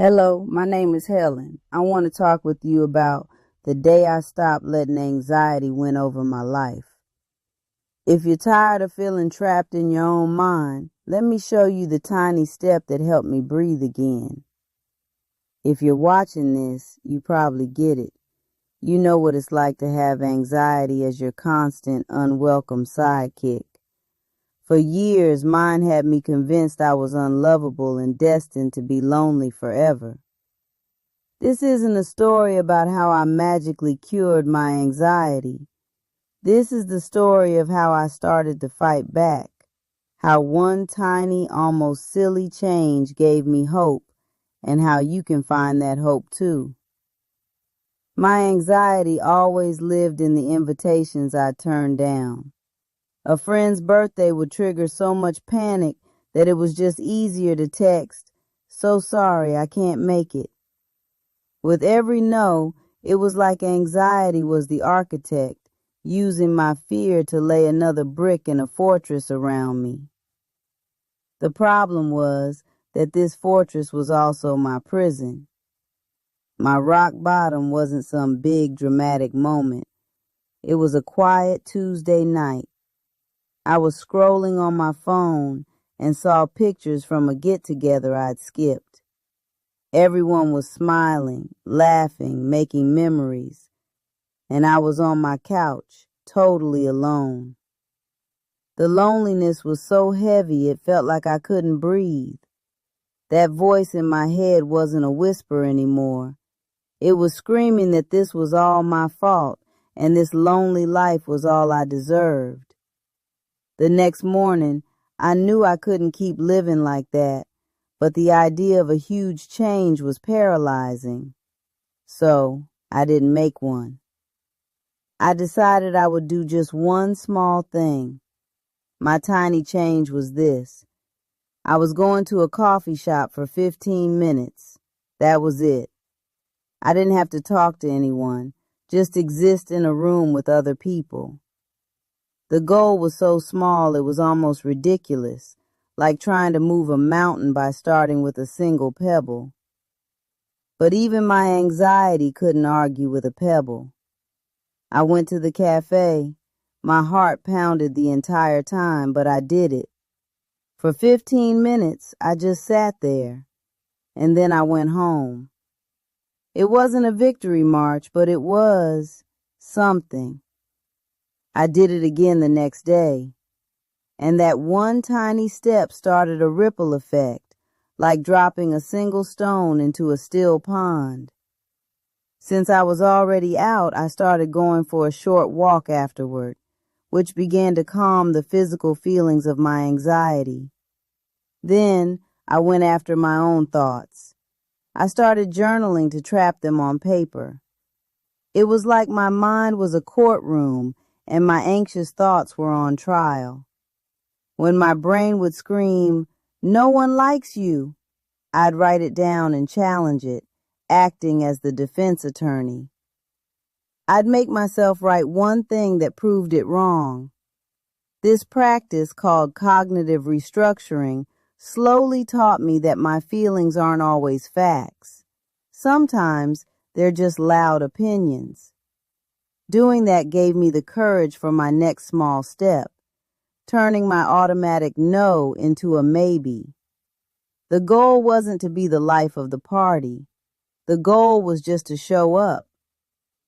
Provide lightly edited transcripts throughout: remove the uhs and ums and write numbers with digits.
Hello, my name is Helen. I want to talk with you about the day I stopped letting anxiety win over my life. If you're tired of feeling trapped in your own mind, let me show you the tiny step that helped me breathe again. If you're watching this, you probably get it. You know what it's like to have anxiety as your constant, unwelcome sidekick. For years, mine had me convinced I was unlovable and destined to be lonely forever. This isn't a story about how I magically cured my anxiety. This is the story of how I started to fight back, how one tiny, almost silly change gave me hope, and how you can find that hope too. My anxiety always lived in the invitations I turned down. A friend's birthday would trigger so much panic that it was just easier to text, "So sorry, I can't make it." With every no, it was like anxiety was the architect, using my fear to lay another brick in a fortress around me. The problem was that this fortress was also my prison. My rock bottom wasn't some big dramatic moment. It was a quiet Tuesday night. I was scrolling on my phone and saw pictures from a get-together I'd skipped. Everyone was smiling, laughing, making memories, and I was on my couch, totally alone. The loneliness was so heavy it felt like I couldn't breathe. That voice in my head wasn't a whisper anymore. It was screaming that this was all my fault and this lonely life was all I deserved. The next morning, I knew I couldn't keep living like that, but the idea of a huge change was paralyzing. So, I didn't make one. I decided I would do just one small thing. My tiny change was this. I was going to a coffee shop for 15 minutes. That was it. I didn't have to talk to anyone, just exist in a room with other people. The goal was so small it was almost ridiculous, like trying to move a mountain by starting with a single pebble. But even my anxiety couldn't argue with a pebble. I went to the cafe. My heart pounded the entire time, but I did it. For 15 minutes, I just sat there, and then I went home. It wasn't a victory march, but it was something. I did it again the next day, and that one tiny step started a ripple effect, like dropping a single stone into a still pond. Since I was already out, I started going for a short walk afterward, which began to calm the physical feelings of my anxiety. Then I went after my own thoughts. I started journaling to trap them on paper. It was like my mind was a courtroom and my anxious thoughts were on trial. When my brain would scream, "No one likes you," I'd write it down and challenge it, acting as the defense attorney. I'd make myself write one thing that proved it wrong. This practice, called cognitive restructuring, slowly taught me that my feelings aren't always facts. Sometimes they're just loud opinions. Doing that gave me the courage for my next small step, turning my automatic no into a maybe. The goal wasn't to be the life of the party. The goal was just to show up,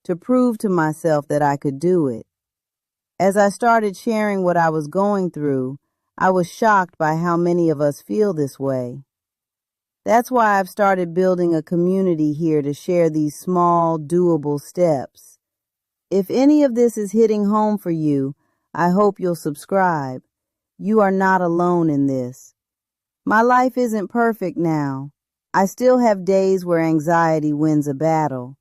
to prove to myself that I could do it. As I started sharing what I was going through, I was shocked by how many of us feel this way. That's why I've started building a community here to share these small, doable steps. If any of this is hitting home for you, I hope you'll subscribe. You are not alone in this. My life isn't perfect now. I still have days where anxiety wins a battle.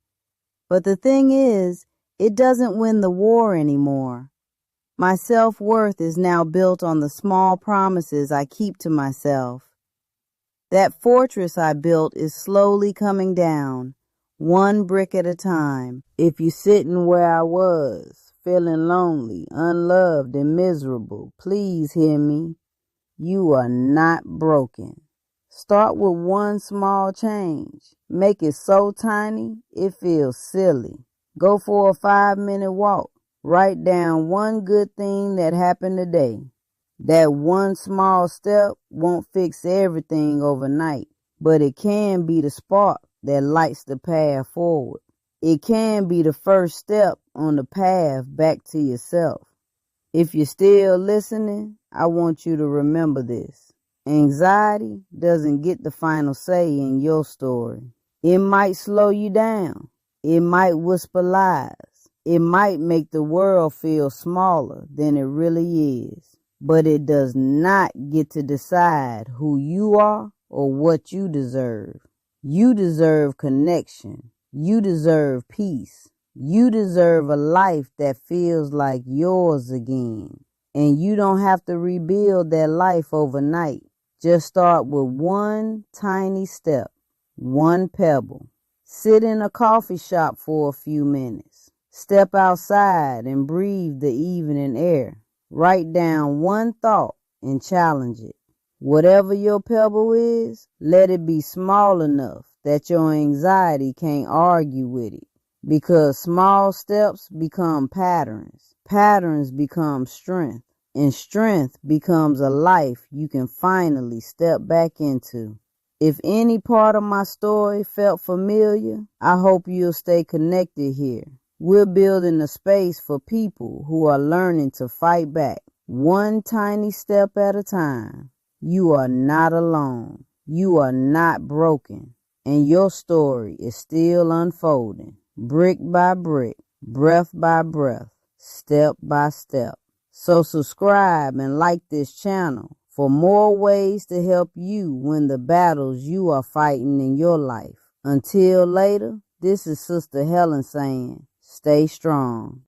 But the thing is, it doesn't win the war anymore. My self-worth is now built on the small promises I keep to myself. That fortress I built is slowly coming down, one brick at a time. If you're sitting where I was, feeling lonely, unloved, and miserable, please hear me. You are not broken. Start with one small change. Make it so tiny it feels silly. Go for a 5-minute walk. Write down one good thing that happened today. That one small step won't fix everything overnight, but it can be the spark that lights the path forward. It can be the first step on the path back to yourself. If you're still listening, I want you to remember this. Anxiety doesn't get the final say in your story. It might slow you down. It might whisper lies. It might make the world feel smaller than it really is. But it does not get to decide who you are or what you deserve. You deserve connection. You deserve peace. You deserve a life that feels like yours again. And you don't have to rebuild that life overnight. Just start with one tiny step, one pebble. Sit in a coffee shop for a few minutes. Step outside and breathe the evening air. Write down one thought and challenge it. Whatever your pebble is, let it be small enough that your anxiety can't argue with it. Because small steps become patterns. Patterns become strength. And strength becomes a life you can finally step back into. If any part of my story felt familiar, I hope you'll stay connected here. We're building a space for people who are learning to fight back, one tiny step at a time. You are not alone. You are not broken. And your story is still unfolding, brick by brick, breath by breath, step by step. So subscribe and like this channel for more ways to help you win the battles you are fighting in your life. Until later, this is Sister Helen saying, stay strong.